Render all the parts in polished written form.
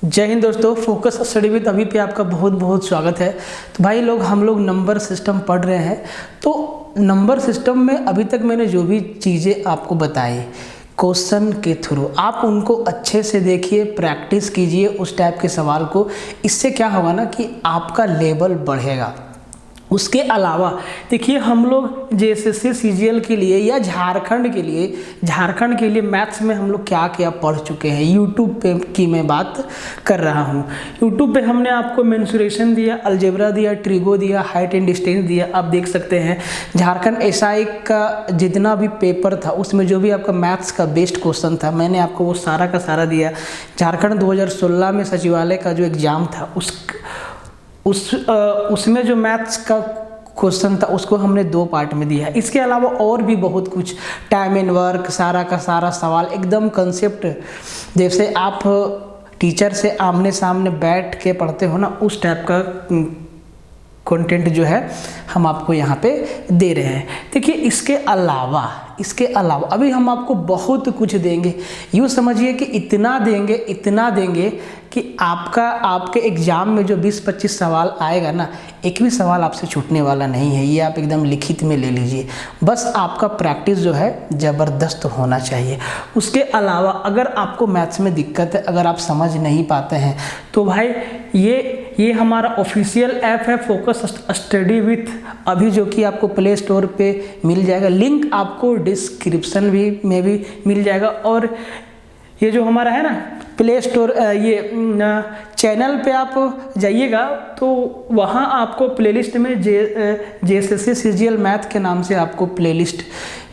जय हिंद दोस्तों, focus study with अभी पे आपका बहुत बहुत स्वागत है। तो भाई लोग, हम लोग नंबर सिस्टम पढ़ रहे हैं। तो नंबर सिस्टम में अभी तक मैंने जो भी चीज़ें आपको बताई क्वेश्चन के थ्रू, आप उनको अच्छे से देखिए, प्रैक्टिस कीजिए उस टाइप के सवाल को। इससे क्या होगा ना कि आपका लेवल बढ़ेगा। उसके अलावा देखिए, हम लोग जेएसएससी सीजीएल के लिए या झारखंड के लिए मैथ्स में हम लोग क्या क्या पढ़ चुके हैं। यूट्यूब पे की मैं बात कर रहा हूँ। यूट्यूब पे हमने आपको मेंसुरेशन दिया, अलजेब्रा दिया, ट्रिगो दिया, हाइट एंड डिस्टेंस दिया। आप देख सकते हैं झारखंड एसआई का जितना भी पेपर था उसमें जो भी आपका मैथ्स का बेस्ट क्वेश्चन था, मैंने आपको वो सारा का सारा दिया। झारखंड 2016 में सचिवालय का जो एग्ज़ाम था उसमें जो मैथ्स का क्वेश्चन था उसको हमने 2 पार्ट में दिया है। इसके अलावा और भी बहुत कुछ, टाइम एंड वर्क, सारा का सारा सवाल एकदम कंसेप्ट, जैसे आप टीचर से आमने सामने बैठ के पढ़ते हो ना, उस टाइप का कंटेंट जो है हम आपको यहाँ पे दे रहे हैं। देखिए, इसके अलावा अभी हम आपको बहुत कुछ देंगे। यूँ समझिए कि इतना देंगे कि आपके एग्ज़ाम में जो 20-25 सवाल आएगा ना, एक भी सवाल आपसे छूटने वाला नहीं है। ये आप एकदम लिखित में ले लीजिए। बस आपका प्रैक्टिस जो है ज़बरदस्त होना चाहिए। उसके अलावा अगर आपको मैथ्स में दिक्कत है, अगर आप समझ नहीं पाते हैं, तो भाई ये हमारा ऑफिशियल ऐप है फोकस स्टडी विथ अभी, जो कि आपको प्ले स्टोर पे मिल जाएगा। लिंक आपको डिस्क्रिप्शन में भी मिल जाएगा। और ये जो हमारा है ना प्ले स्टोर, ये चैनल पे आप जाइएगा तो वहाँ आपको प्लेलिस्ट में जेएसएससी सीजीएल मैथ के नाम से आपको प्लेलिस्ट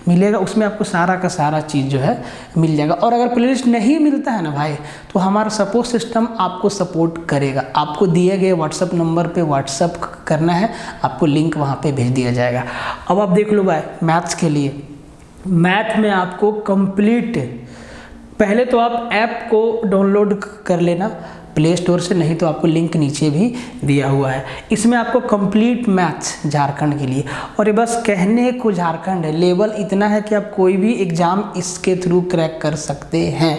मिलेगा। उसमें आपको सारा का सारा चीज़ जो है मिल जाएगा। और अगर प्लेलिस्ट नहीं मिलता है ना भाई, तो हमारा सपोर्ट सिस्टम आपको सपोर्ट करेगा। आपको दिए गए व्हाट्सअप नंबर पे व्हाट्सअप करना है, आपको लिंक वहाँ पे भेज दिया जाएगा। अब आप देख लो भाई, मैथ्स के लिए मैथ में आपको कंप्लीट, पहले तो आप ऐप को डाउनलोड कर लेना प्ले स्टोर से, नहीं तो आपको लिंक नीचे भी दिया हुआ है। इसमें आपको कंप्लीट मैथ्स झारखंड के लिए, और ये बस कहने को झारखंड है, लेवल इतना है कि आप कोई भी एग्ज़ाम इसके थ्रू क्रैक कर सकते हैं।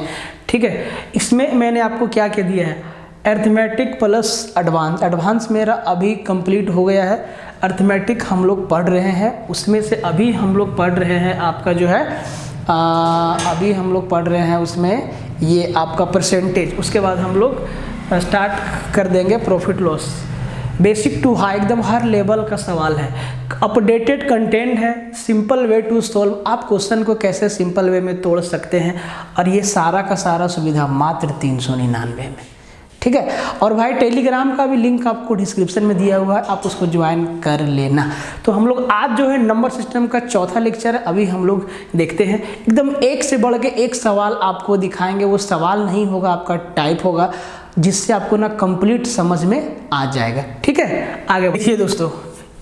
ठीक है, इसमें मैंने आपको क्या क्या दिया है, अरिथमेटिक प्लस एडवांस मेरा अभी कंप्लीट हो गया है। अरिथमेटिक हम लोग पढ़ रहे हैं, उसमें से अभी हम लोग पढ़ रहे हैं आपका जो है अभी हम लोग पढ़ रहे हैं उसमें ये आपका परसेंटेज। उसके बाद हम लोग स्टार्ट कर देंगे profit loss, basic to high, एकदम हर लेवल का सवाल है। अपडेटेड कंटेंट है, सिंपल वे टू सॉल्व, आप क्वेश्चन को कैसे सिंपल वे में तोड़ सकते हैं। और ये सारा का सारा सुविधा मात्र 399 में। ठीक है, और भाई टेलीग्राम का भी लिंक आपको डिस्क्रिप्शन में दिया हुआ है, आप उसको ज्वाइन कर लेना। तो हम लोग आज जो है नंबर सिस्टम का 4था लेक्चर है, अभी हम लोग देखते हैं। एकदम एक से बढ़ के एक सवाल आपको दिखाएंगे। वो सवाल नहीं होगा, आपका टाइप होगा, जिससे आपको ना कंप्लीट समझ में आ जाएगा। ठीक है, आगे देखिए दोस्तों,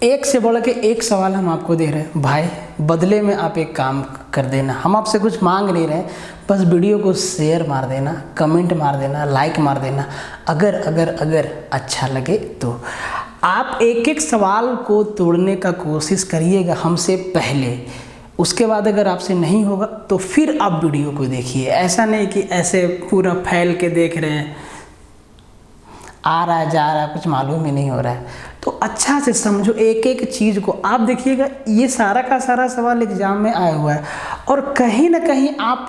एक से बढ़ के एक सवाल हम आपको दे रहे हैं। भाई बदले में आप एक काम कर देना, हम आपसे कुछ मांग नहीं रहे, बस वीडियो को शेयर मार देना, कमेंट मार देना, लाइक मार देना। अगर अच्छा लगे तो आप एक एक सवाल को तोड़ने का कोशिश करिएगा हमसे पहले। उसके बाद अगर आपसे नहीं होगा तो फिर आप वीडियो को देखिए। ऐसा नहीं कि ऐसे पूरा फैल के देख रहे हैं, आ रहा है जा रहा है, कुछ मालूम ही नहीं हो रहा है। तो अच्छा से समझो एक एक चीज़ को। आप देखिएगा, ये सारा का सारा सवाल एग्जाम में आया हुआ है, और कहीं ना कहीं आप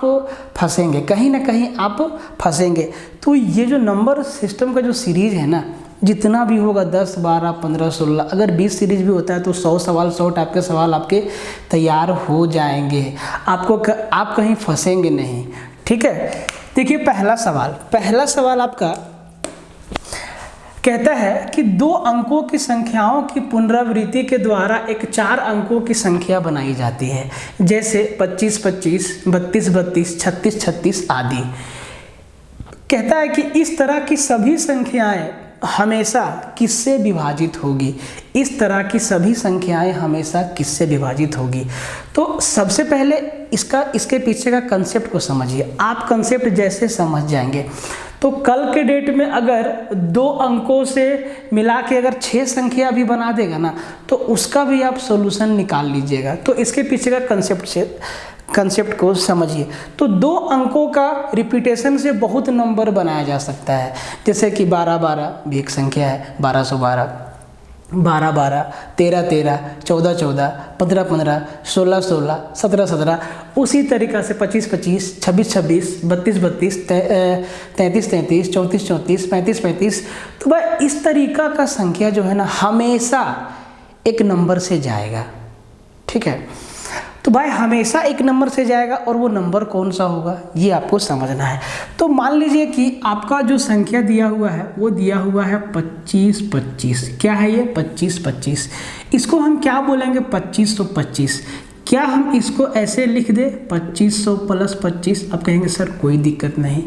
फंसेंगे। तो ये जो नंबर सिस्टम का जो सीरीज़ है ना, जितना भी होगा 10, 12, 15, 16, अगर 20 सीरीज भी होता है तो 100 सवाल, 100 टाइप के सवाल आपके तैयार हो जाएंगे। आप कहीं फंसेंगे नहीं। ठीक है, देखिए पहला सवाल आपका कहता है कि 2 अंकों की संख्याओं की पुनरावृत्ति के द्वारा एक 4 अंकों की संख्या बनाई जाती है, जैसे 25, 25, 32, 32, 36, 36 आदि। कहता है कि इस तरह की सभी संख्याएं हमेशा किससे विभाजित होगी। इस तरह की सभी संख्याएं हमेशा किससे विभाजित होगी। तो सबसे पहले इसके पीछे का कंसेप्ट को समझिए। आप कंसेप्ट जैसे समझ जाएंगे तो कल के डेट में अगर 2 अंकों से मिला के अगर 6 संख्या भी बना देगा ना, तो उसका भी आप सॉल्यूशन निकाल लीजिएगा। तो इसके पीछे का कंसेप्ट को समझिए। तो 2 अंकों का रिपीटेशन से बहुत नंबर बनाया जा सकता है, जैसे कि 12-12 भी एक संख्या है, 1212, 12-12, 13-13, 14-14, 15-15, 16-16, 17-17, उसी तरीक़ा से 25-25, 26-26, 32-32, 33-33, 34-34, 35-35। तो भाई इस तरीक़ा का संख्या जो है ना हमेशा एक नंबर से जाएगा, ठीक है। तो भाई हमेशा एक नंबर से जाएगा, और वो नंबर कौन सा होगा ये आपको समझना है। तो मान लीजिए कि आपका जो संख्या दिया हुआ है वो दिया हुआ है 25-25। क्या है ये? 25-25। इसको हम क्या बोलेंगे? 2525। क्या हम इसको ऐसे लिख दें 2500 + 25? अब कहेंगे सर कोई दिक्कत नहीं।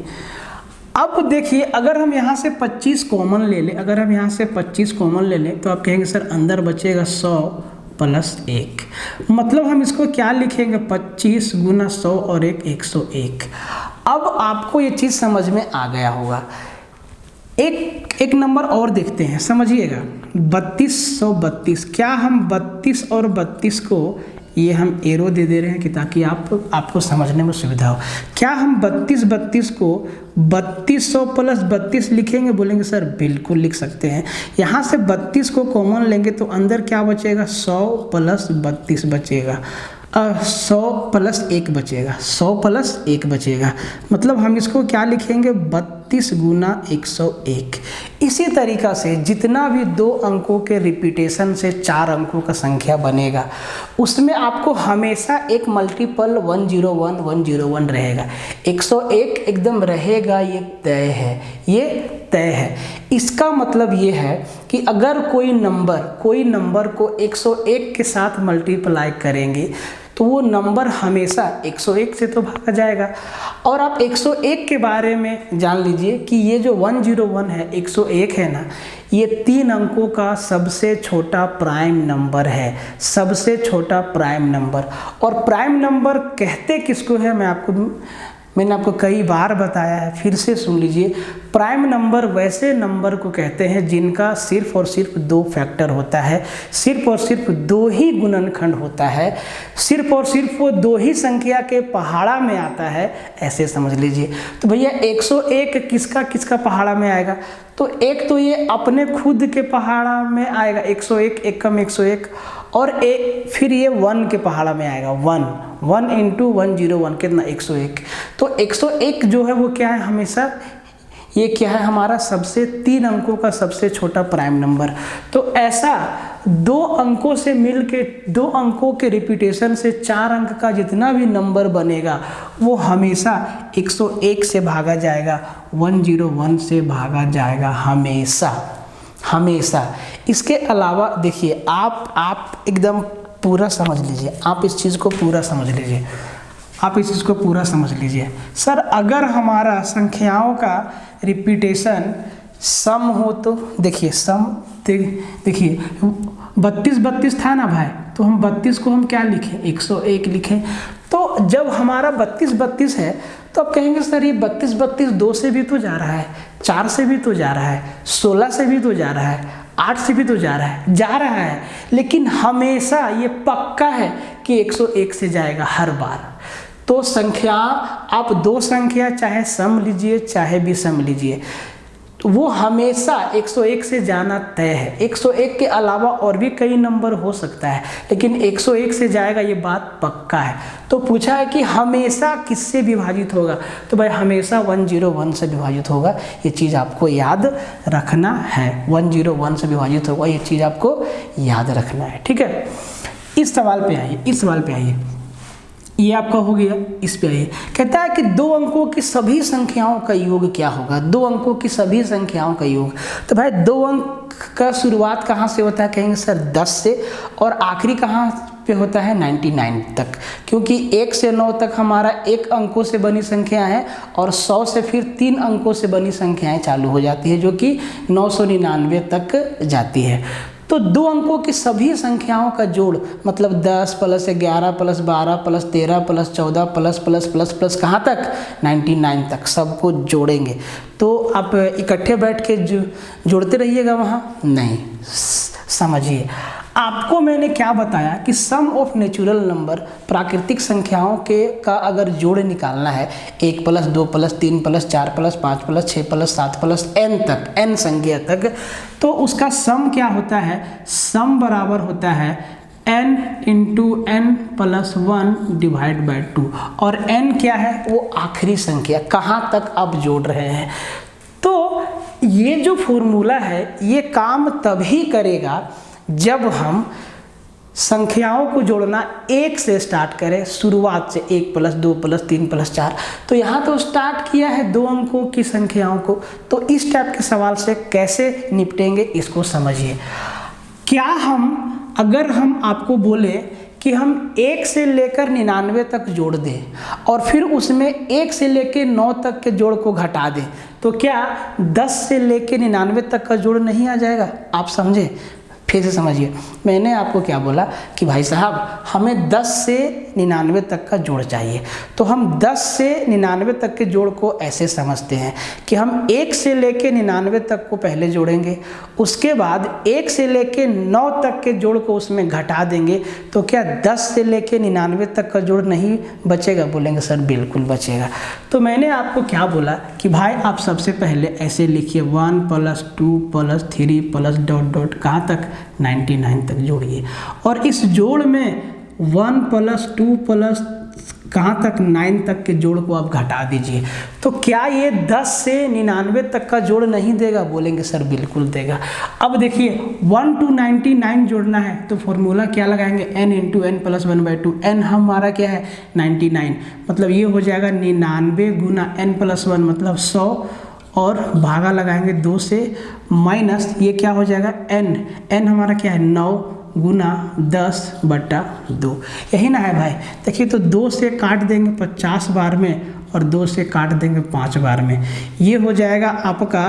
अब देखिए अगर हम यहाँ से 25 कॉमन ले लें, अगर हम यहाँ से 25 कॉमन ले लें तो आप कहेंगे सर अंदर बचेगा 100 + 1। मतलब हम इसको क्या लिखेंगे? 25 × 100 और 1 101। अब आपको ये चीज़ समझ में आ गया होगा। एक नंबर और देखते हैं, समझिएगा। 3232। क्या हम 32 और 32 को ये हम एरो दे रहे हैं कि ताकि आपको समझने में सुविधा हो। क्या हम 3232 को 3200 + 32 लिखेंगे? बोलेंगे सर बिल्कुल लिख सकते हैं। यहाँ से 32 को कॉमन लेंगे तो अंदर क्या बचेगा? 100 + 32 बचेगा, 100 + 1 बचेगा, 100 + 1 बचेगा। मतलब हम इसको क्या लिखेंगे? 32 × 101। इसी तरीक़ा से जितना भी 2 अंकों के रिपीटेशन से 4 अंकों का संख्या बनेगा उसमें आपको हमेशा एक मल्टीपल 101 101 रहेगा। 101 एकदम रहेगा, ये तय है, ये तय है। इसका मतलब ये है कि अगर कोई नंबर को 101 के साथ मल्टीप्लाई करेंगे तो वो नंबर हमेशा 101 से तो भागा जाएगा। और आप 101 के बारे में जान लीजिए कि ये जो 101 है, 101 है ना, ये 3 अंकों का सबसे छोटा प्राइम नंबर है, सबसे छोटा प्राइम नंबर। और प्राइम नंबर कहते किसको है मैंने आपको कई बार बताया है, फिर से सुन लीजिए। प्राइम नंबर वैसे नंबर को कहते हैं जिनका सिर्फ और सिर्फ 2 फैक्टर होता है, सिर्फ और सिर्फ 2 ही गुणनखंड होता है, सिर्फ और सिर्फ वो 2 ही संख्या के पहाड़ा में आता है, ऐसे समझ लीजिए। तो भैया 101 किसका पहाड़ा में आएगा? तो एक तो ये अपने खुद के पहाड़ा में आएगा 101, 1 कम 101, और फिर ये 1 के पहाड़ा में आएगा 1 × 101 कितना? 101। तो 101 जो है वो क्या है? हमेशा ये क्या है? हमारा सबसे 3 अंकों का सबसे छोटा प्राइम नंबर। तो ऐसा 2 अंकों से मिलके 2 अंकों के रिपीटेशन से 4 अंक का जितना भी नंबर बनेगा वो हमेशा 101 से भागा जाएगा, 101 से भागा जाएगा, हमेशा। इसके अलावा देखिए आप एकदम पूरा समझ लीजिए, आप इस चीज़ को पूरा समझ लीजिए। सर अगर हमारा संख्याओं का रिपीटेशन सम हो तो देखिए देखिए 32 था ना भाई, तो हम 32 को हम क्या लिखें? 101 लिखें। तो जब हमारा 32 है तो आप कहेंगे सर ये 32 2 से भी तो जा रहा है, 4 से भी तो जा रहा है, 16 से भी तो जा रहा है, 8 से भी तो जा रहा है, लेकिन हमेशा ये पक्का है कि 101 से जाएगा हर बार। तो संख्या आप 2 संख्या चाहे सम लीजिए चाहे विषम लीजिए, तो वो हमेशा 101 से जाना तय है। 101 के अलावा और भी कई नंबर हो सकता है, लेकिन 101 से जाएगा, ये बात पक्का है। तो पूछा है कि हमेशा किससे विभाजित होगा? तो भाई हमेशा 101 से विभाजित होगा, ये चीज़ आपको याद रखना है। 101 से विभाजित होगा, ये चीज़ आपको याद रखना है, ठीक है। इस सवाल पे आइए, ये आपका हो गया। इस पे आइए, कहता है कि 2 अंकों की सभी संख्याओं का योग क्या होगा? 2 अंकों की सभी संख्याओं का योग। तो भाई 2 अंक का शुरुआत कहाँ से होता है? कहेंगे सर 10 से, और आखिरी कहाँ पे होता है? 99 तक, क्योंकि 1 से 9 तक हमारा 1 अंकों से बनी संख्या है, और 100 से फिर 3 अंकों से बनी संख्याएं चालू हो जाती है, जो कि 999 तक जाती है। तो 2 अंकों की सभी संख्याओं का जोड़ मतलब 10 + 11 + 12 + 13 + 14 प्लस कहाँ तक? 99 तक सबको जोड़ेंगे। तो आप इकट्ठे बैठ के जोड़ते रहिएगा वहाँ नहीं, समझिए। आपको मैंने क्या बताया कि सम ऑफ नेचुरल नंबर, प्राकृतिक संख्याओं के का अगर जोड़ निकालना है 1 + 2 + 3 + 4 + 5 + 6 + 7 + n तक, n संख्या तक, तो उसका सम क्या होता है, सम बराबर होता है n × n + 1 / 2। और n क्या है, वो आखिरी संख्या, कहाँ तक आप जोड़ रहे हैं। तो ये जो फॉर्मूला है ये काम तभी करेगा जब हम संख्याओं को जोड़ना 1 से स्टार्ट करें, शुरुआत से 1 + 2 + 3 + 4। तो यहाँ तो स्टार्ट किया है 2 अंकों की संख्याओं को, तो इस टाइप के सवाल से कैसे निपटेंगे इसको समझिए। क्या हम, अगर हम आपको बोले कि हम 1 से लेकर 99 तक जोड़ दें और फिर उसमें 1 से लेकर 9 तक के जोड़ को घटा दें, तो क्या 10 से लेकर 99 तक का जोड़ नहीं आ जाएगा। आप समझे, फिर से समझिए। मैंने आपको क्या बोला कि भाई साहब हमें 10 से 99 तक का जोड़ चाहिए, तो हम 10 से 99 तक के जोड़ को ऐसे समझते हैं कि हम 1 से लेके 99 तक को पहले जोड़ेंगे, उसके बाद 1 से लेके 9 तक के जोड़ को उसमें घटा देंगे, तो क्या 10 से लेके 99 तक का जोड़ नहीं बचेगा। बोलेंगे सर बिल्कुल बचेगा। तो मैंने आपको क्या बोला कि भाई आप सबसे पहले ऐसे लिखिए 1 + 2 + 3 + ... कहाँ तक, 99 तक जोड़िए। और इस जोड़ में 1 + 2 + कहाँ तक, 9 तक के जोड़ को आप घटा दीजिए। तो क्या ये 10 से 99 तक का जोड़ नहीं देगा। बोलेंगे सर बिल्कुल देगा। अब देखिए 1 to 99 जोड़ना है तो फॉर्मूला क्या लगाएंगे, n × n + 1/2। n हमारा क्या है 99, मतलब ये हो जाएगा 99 × n + 1 मतलब 100, और भागा लगाएंगे 2 से, माइनस ये क्या हो जाएगा n हमारा क्या है 9 × 10/2। यही ना है भाई। देखिए तो 2 से काट देंगे 50 बार में और 2 से काट देंगे 5 बार में, ये हो जाएगा आपका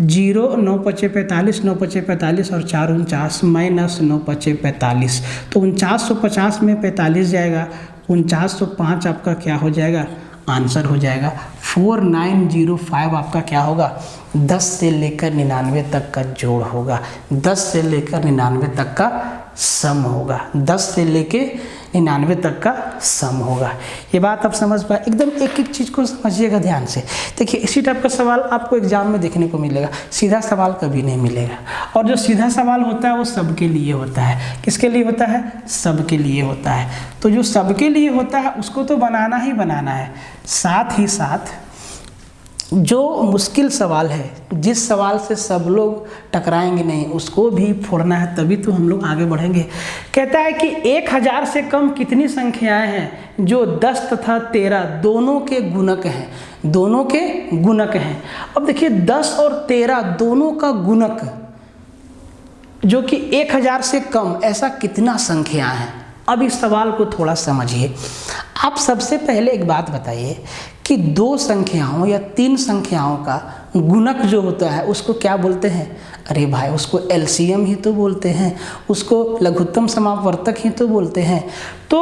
0, 9 × 5 = 45, 9 × 5 = 45 और 4 × 49 माइनस 9 × 5 = 45। तो 4950 में 45 जाएगा, 4905 आपका क्या हो जाएगा, आंसर हो जाएगा 4905 आपका क्या होगा, 10 से लेकर 99 तक का जोड़ होगा, 10 से लेकर 99 तक का सम होगा, 10 से लेकर 99 तक का सम होगा। ये बात आप समझ पाए, एकदम एक एक चीज़ को समझिएगा ध्यान से। देखिए इसी टाइप का सवाल आपको एग्जाम में देखने को मिलेगा, सीधा सवाल कभी नहीं मिलेगा। और जो सीधा सवाल होता है वो सबके लिए होता है। किसके लिए होता है, सबके लिए होता है। तो जो सबके लिए होता है उसको तो बनाना ही बनाना है, साथ ही साथ जो मुश्किल सवाल है, जिस सवाल से सब लोग टकराएंगे नहीं, उसको भी फोड़ना है, तभी तो हम लोग आगे बढ़ेंगे। कहता है कि 1000 से कम कितनी संख्याएं हैं जो 10 तथा 13 दोनों के गुणक हैं, दोनों के गुणक हैं। अब देखिए 10 और 13 दोनों का गुणक जो कि 1000 से कम, ऐसा कितना संख्या है। अब इस सवाल को थोड़ा समझिए। आप सबसे पहले एक बात बताइए कि 2 संख्याओं या 3 संख्याओं का गुणक जो होता है उसको क्या बोलते हैं। अरे भाई उसको एलसीएम ही तो बोलते हैं, उसको लघुत्तम समापवर्तक ही तो बोलते हैं। तो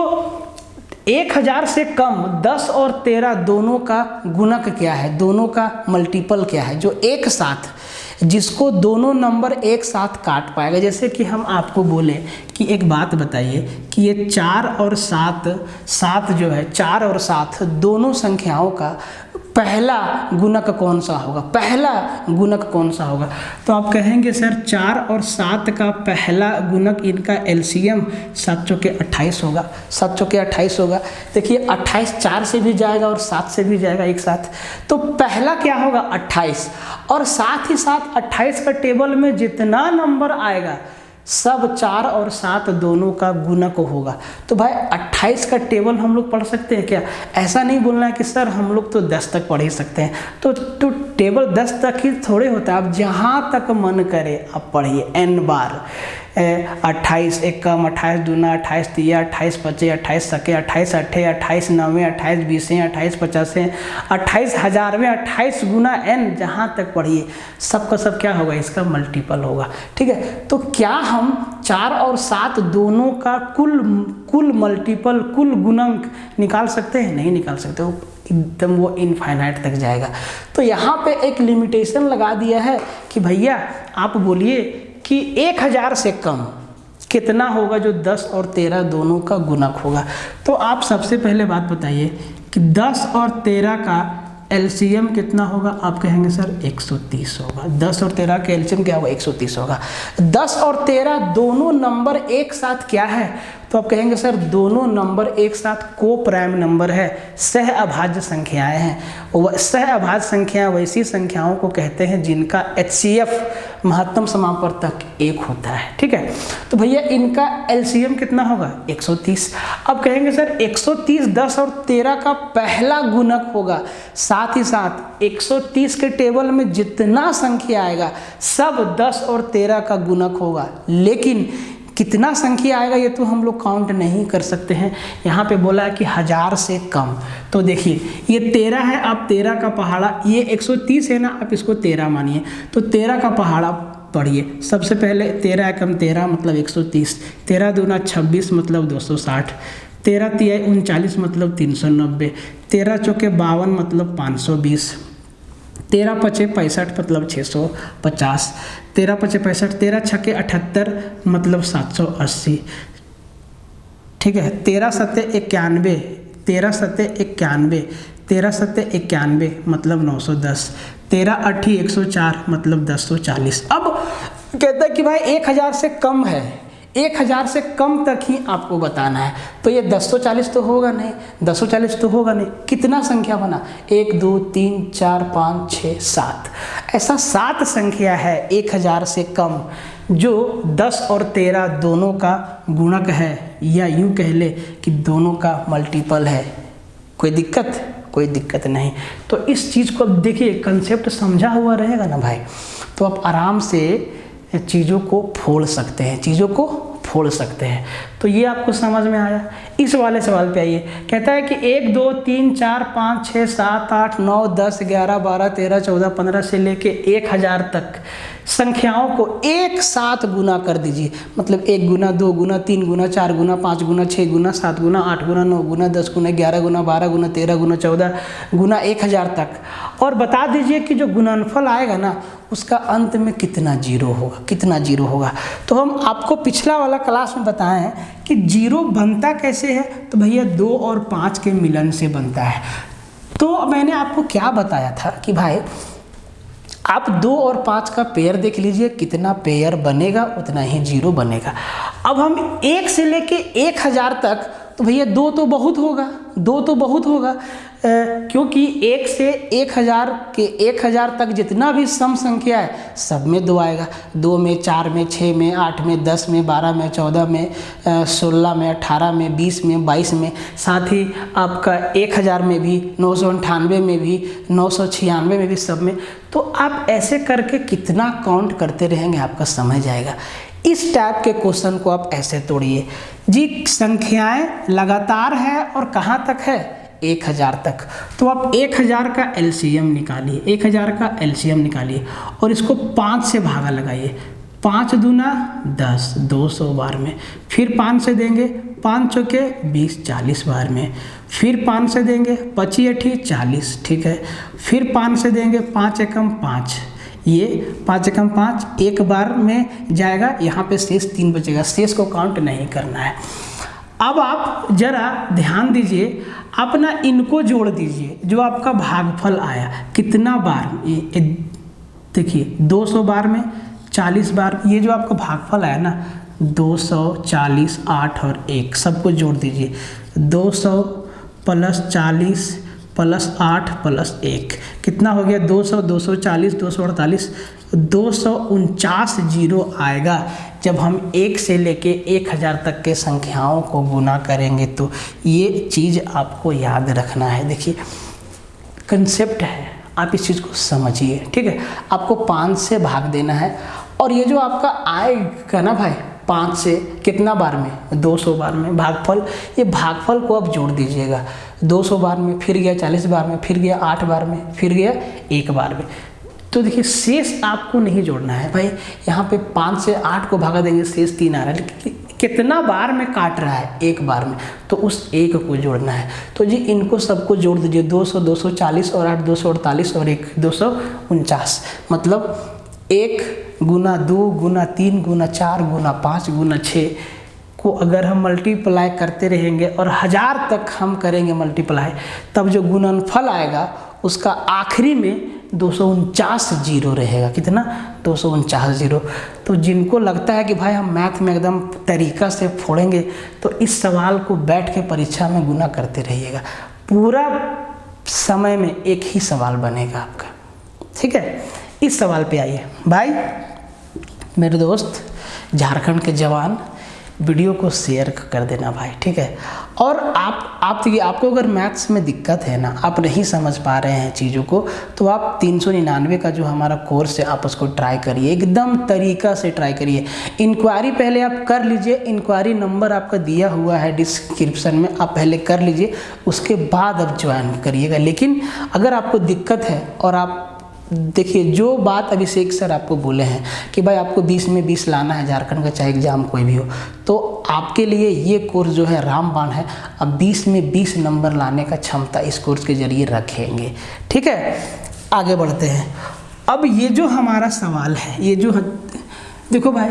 1000 से कम 10 और 13 दोनों का गुणक क्या है, दोनों का मल्टीपल क्या है, जो एक साथ, जिसको दोनों नंबर एक साथ काट पाएगा। जैसे कि हम आपको बोले कि एक बात बताइए कि ये 4 और 7 जो है, 4 और 7 दोनों संख्याओं का पहला गुणक कौन सा होगा, पहला गुणक कौन सा होगा। तो आप कहेंगे सर 4 और 7 का पहला गुणक, इनका एलसीएम 7 चौके 28 होगा, 7 चौके 28 होगा। देखिए 28 4 से भी जाएगा और 7 से भी जाएगा एक साथ, तो पहला क्या होगा 28, और साथ ही साथ 28 का टेबल में जितना नंबर आएगा सब 4 और 7 दोनों का गुणक होगा। तो भाई 28 का टेबल हम लोग पढ़ सकते हैं क्या। ऐसा नहीं बोलना है कि सर हम लोग तो 10 तक पढ़ ही सकते हैं, तो टेबल 10 तक ही थोड़े होता है। आप जहाँ तक मन करे आप पढ़िए n बार। 28 एकम, 28 दूना, 28 तिया, 28 पचे, 28 सके, 28 अट्ठे, 28 नवे, 28 बीसे, 28 पचासे, 28 हजारवें, 28 गुना n, जहाँ तक पढ़िए सबका सब क्या होगा, इसका मल्टीपल होगा। ठीक है, तो क्या हम 4 और 7 दोनों का कुल मल्टीपल, कुल गुणक निकाल सकते हैं? नहीं निकाल सकते, वो एकदम वो इनफाइनाइट तक जाएगा। तो यहाँ पे एक लिमिटेशन लगा दिया है कि भैया आप बोलिए कि 1000 से कम, कितना होगा जो 10 और 13 दोनों का गुणक होगा। तो आप सबसे पहले बात बताइए कि 10 और 13 का एलसीएम कितना होगा। आप कहेंगे सर 130 होगा। 10 और 13 का एलसीएम क्या होगा, 130 होगा। 10 और 13 दोनों नंबर एक साथ क्या है, तो आप कहेंगे सर दोनों नंबर एक साथ को प्राइम नंबर है, सह अभाज्य संख्याएं हैं। सह अभाज्य संख्याएं वैसी संख्याओं को कहते हैं जिनका एचसीएफ महत्तम समापवर्तक 1 होता है। ठीक है, तो भैया इनका एलसीएम कितना होगा, 130। अब कहेंगे सर 130 10 और 13 का पहला गुणक होगा। साथ ही साथ 130 के टेबल में जितना संख्या आएगा सब 10 और 13 का गुणक होगा, लेकिन कितना संख्या आएगा ये तो हम लोग काउंट नहीं कर सकते हैं। यहाँ पे बोला है कि 1000 से कम। तो देखिए ये 13 है, आप 13 का पहाड़ा, ये 130 है ना, आप इसको 13 मानिए, तो 13 का पहाड़ा पढ़िए। सबसे पहले 13 एकम 13 मतलब 130, 13 दूना 26 मतलब 260, 13 तिहाई 39 मतलब 390, 13 चौके 52 मतलब 520, 13 पचे 65 मतलब 650, 13 पचे 65, 13 छके 78 मतलब 780। ठीक है, 13 सत्ते 91, 13 सत्ते 91, 13 सत्ते 91 मतलब 910, 13 अट्ठी 104 मतलब 1040। अब कहता है कि भाई 1000 से कम है, 1000 से कम तक ही आपको बताना है। तो ये 1040 तो होगा नहीं, 1040 तो होगा नहीं, कितना संख्या बना, 1 2 3 4 5 6 7, ऐसा 7 संख्या है 1000 से कम जो 10 और 13 दोनों का गुणक है, या यूँ कह ले कि दोनों का मल्टीपल है। कोई दिक्कत, कोई दिक्कत नहीं। तो इस चीज़ को अब देखिए, कंसेप्ट समझा हुआ रहेगा ना भाई, तो आप आराम से चीज़ों को फोड़ सकते हैं, चीज़ों को फोड़ सकते हैं। तो ये आपको समझ में आया। इस वाले सवाल पे आइए, कहता है कि 1 2 3 4 5 6 7 8 9 10 11 12 13 14 15 से लेके 1000 तक संख्याओं को एक साथ गुना कर दीजिए। मतलब 1 गुना 2 गुना 3 गुना 4 गुना 5 गुना 6 गुना 7 गुना 8 गुना 9 गुना 10 गुना 11 गुना 12 गुना 13 गुना 14 गुना 1000 तक, और बता दीजिए कि जो गुणनफल आएगा ना उसका अंत में कितना जीरो होगा, कितना जीरो होगा। तो हम आपको पिछला वाला क्लास में बताए हैं कि जीरो बनता कैसे है, तो भैया 2 और 5 के मिलन से बनता है। तो मैंने आपको क्या बताया था कि भाई आप 2 और 5 का पेयर देख लीजिए, कितना पेयर बनेगा उतना ही जीरो बनेगा। अब हम 1 से लेके 1000 तक, तो भैया 2 तो बहुत होगा, 2 तो बहुत होगा, क्योंकि 1 से 1000 के 1000 तक जितना भी सम संख्या है सब में 2 आएगा। 2 में 4 में 6 में 8 में 10 में 12 में 14 में 16 में 18 में 20 में 22 में, साथ ही आपका 1000 में भी, 998 में भी, 996 में भी, सब में। तो आप ऐसे करके कितना काउंट करते रहेंगे आपका समझ आएगा। इस टाइप के क्वेश्चन को आप ऐसे तोड़िए जी, संख्याएं लगातार है और कहाँ तक है, 1000 तक। तो आप 1000 का एलसीएम निकालिए, 1000 का एलसीएम निकालिए और इसको 5 से भागा लगाइए। 5 दूना 10, 200 बार में, फिर 5 से देंगे, 5 चौके 20, 40 बार में, फिर 5 से देंगे, 25 अठी 40, ठीक है, फिर 5 से देंगे, 5 एकम 5, ये 5 एकम 5 एक बार में जाएगा, यहाँ पे शेष 3 बचेगा, शेष को काउंट नहीं करना है। अब आप जरा ध्यान दीजिए, आप ना इनको जोड़ दीजिए, जो आपका भागफल आया कितना बार, ये देखिए 200 बार में 40 बार, ये जो आपका भागफल आया ना 240, 8 और 1 सबको जोड़ दीजिए। 200 प्लस 40 प्लस 8 प्लस 1 कितना हो गया, 200, 240, 248, 249 जीरो आएगा जब हम 1 से लेके 1000 तक के संख्याओं को गुना करेंगे। तो ये चीज़ आपको याद रखना है। देखिए कंसेप्ट है, आप इस चीज़ को समझिए, ठीक है। आपको 5 से भाग देना है, और ये जो आपका आएगा ना भाई 5 से कितना बार में, 200 बार में भागफल, ये भागफल को आप जोड़ दीजिएगा। 200 बार में, फिर गया 40 बार में, फिर गया 8 बार में, फिर गया 1 बार में। तो देखिए शेष आपको नहीं जोड़ना है भाई, यहाँ पे 5 से 8 को भागा देंगे, शेष 3 आ रहा है, लेकिन कितना बार में काट रहा है, 1 बार में, तो उस 1 को जोड़ना है। तो जी इनको सबको जोड़ दीजिए, 200, 240 और 8, 248 और 1, 249, मतलब 1 गुना 2 गुना 3 गुना 4 गुना 5 गुना 6 को अगर हम मल्टीप्लाई करते रहेंगे और 1000 तक हम करेंगे मल्टीप्लाई, तब जो गुणनफल आएगा उसका आखिरी में 249 जीरो रहेगा। कितना? 249 जीरो। तो जिनको लगता है कि भाई हम मैथ में एकदम तरीका से फोड़ेंगे, तो इस सवाल को बैठ के परीक्षा में गुना करते रहिएगा। पूरा समय में एक ही सवाल बनेगा आपका, ठीक है। इस सवाल पे आइए भाई, मेरे दोस्त झारखंड के जवान, वीडियो को शेयर कर देना भाई, ठीक है। और आप देखिए, आपको अगर मैथ्स में दिक्कत है ना, आप नहीं समझ पा रहे हैं चीज़ों को, तो आप 399 का जो हमारा कोर्स है आप उसको ट्राई करिए, एकदम तरीका से ट्राई करिए। इंक्वायरी पहले आप कर लीजिए, इंक्वायरी नंबर आपका दिया हुआ है डिस्क्रिप्शन में, आप पहले कर लीजिए, उसके बाद आप ज्वाइन करिएगा। लेकिन अगर आपको दिक्कत है, और आप देखिए जो बात अभिषेक सर आपको बोले हैं कि भाई आपको 20 में 20 लाना है झारखंड का, चाहे एग्जाम कोई भी हो, तो आपके लिए ये कोर्स जो है रामबाण है। अब 20 में 20 नंबर लाने का क्षमता इस कोर्स के जरिए रखेंगे, ठीक है। आगे बढ़ते हैं। अब ये जो हमारा सवाल है, ये जो देखो भाई,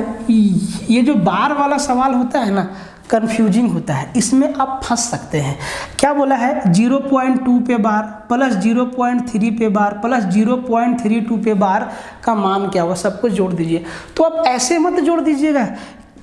ये जो बार वाला सवाल होता है ना, कंफ्यूजिंग होता है, इसमें आप फंस सकते हैं। क्या बोला है? 0.2 पे बार प्लस 0.3 पे बार प्लस 0.32 पे बार का मान क्या होगा, सब कुछ जोड़ दीजिए। तो आप ऐसे मत जोड़ दीजिएगा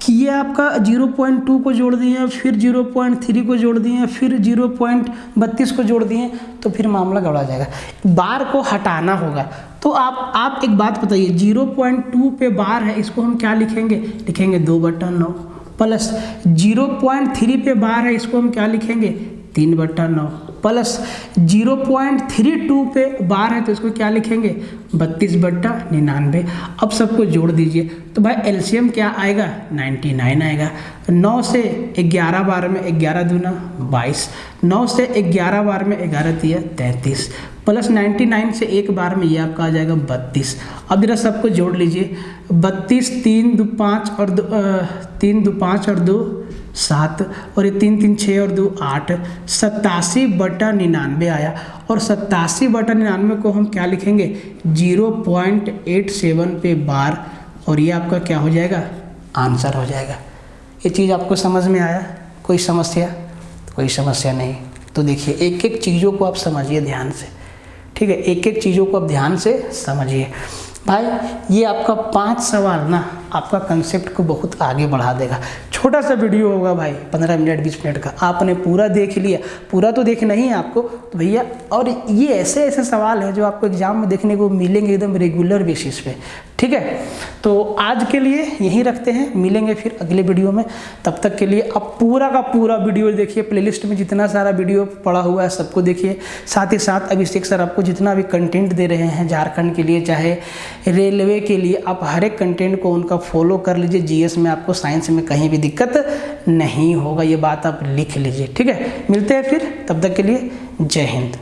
कि ये आपका 0.2 को जोड़ दिए, फिर 0.3 को जोड़ दिए, फिर 0.32 को जोड़ दिए, तो फिर मामला गड़बड़ा जाएगा। बार को हटाना होगा। तो आप एक बात बताइए, 0.2 पे बार है, इसको हम क्या लिखेंगे? लिखेंगे 2/9 प्लस 0.3 पे बार है, इसको हम क्या लिखेंगे? 3/9 प्लस 0.32 पे बार है, तो इसको क्या लिखेंगे? 32/99। अब सबको जोड़ दीजिए, तो भाई एलसीएम क्या आएगा? 99 आएगा। 9 से 11 बार में 11 दूना 22, 9 से 11 बार में 11 तिया 33, प्लस 99 से एक बार में ये आपका आ जाएगा 32। अब जरा सबको जोड़ लीजिए, 32 3 2 5 और 3 2 5 और 2 7, और ये 3 3 6 और 2 8, 87/99 आया। और 87/99 को हम क्या लिखेंगे? 0.87 पे बार, और ये आपका क्या हो जाएगा? आंसर हो जाएगा। ये चीज़ आपको समझ में आया? कोई समस्या? कोई समस्या नहीं। तो देखिए, एक एक चीज़ों को आप समझिए ध्यान से, ठीक है। एक एक चीज़ों को आप ध्यान से समझिए भाई। ये आपका 5 सवाल ना आपका कंसेप्ट को बहुत आगे बढ़ा देगा। छोटा सा वीडियो होगा भाई, 15 मिनट 20 मिनट का, आपने पूरा देख लिया, पूरा तो देखना ही है आपको तो भैया। और ये ऐसे ऐसे सवाल हैं जो आपको एग्जाम में देखने को मिलेंगे एकदम रेगुलर बेसिस पे, ठीक है। तो आज के लिए यहीं रखते हैं, मिलेंगे फिर अगले वीडियो में। तब तक के लिए आप पूरा का पूरा वीडियो देखिए, प्लेलिस्ट में जितना सारा वीडियो पड़ा हुआ है सबको देखिए। साथ ही साथ अभिषेक सर आपको जितना भी कंटेंट दे रहे हैं झारखंड के लिए, चाहे रेलवे के लिए, आप हर एक कंटेंट को उनका फॉलो कर लीजिए। जीएस में आपको, साइंस में कहीं भी दिक्कत नहीं होगा, ये बात आप लिख लीजिए, ठीक है। मिलते हैं फिर, तब तक के लिए जय हिंद।